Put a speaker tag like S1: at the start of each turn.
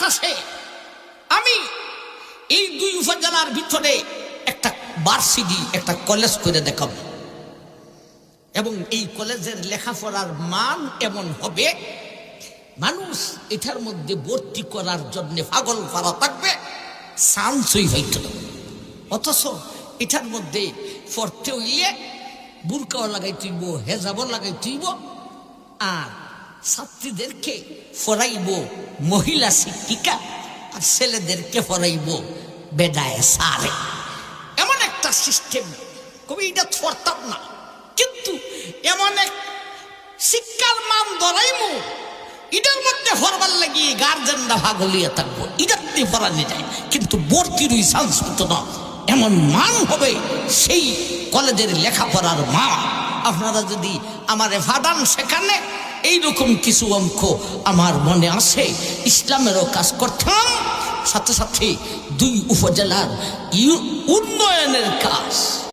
S1: আছে আমি এই দুই উপজেলার ভিতরে একটা ভার্সিটি একটা কলেজ করে দেখাবো এবং এই কলেজের লেখাপড়ার মান এমন হবে মানুষ এটার মধ্যে ভর্তি করার জন্য পাগল পারা থাকবে, চান্সই হইত না। অথচ এটার মধ্যে পড়তে হইলে বুরকাও লাগাই তুইব, হেজাবও লাগাই তুইব, আর ছাত্রীদেরকে পড়াইব মহিলা শিক্ষিকা, আর ছেলেদেরকে পড়াইব বেডায় সারে। এমন একটা সিস্টেম কবি এটা পড়তাম না, কিন্তু এমন এক শিক্ষার মান ধরাইমু এটার মধ্যে হরবার লাগিয়ে গার্জেনরা ভাগলিয়ে থাকবো, এটার দিয়ে পড়ানো যায়, কিন্তু ভর্তির ওই চান্স হতো না। এমন মান হবে সেই কলেজের লেখাপড়ার মান। আপনারা যদি আমার ফাদান সেখানে এইরকম কিছু অঙ্ক আমার মনে আছে, ইসলামেরও কাজ করতাম, সাথে সাথে দুই উপজেলার উন্নয়নের কাজ।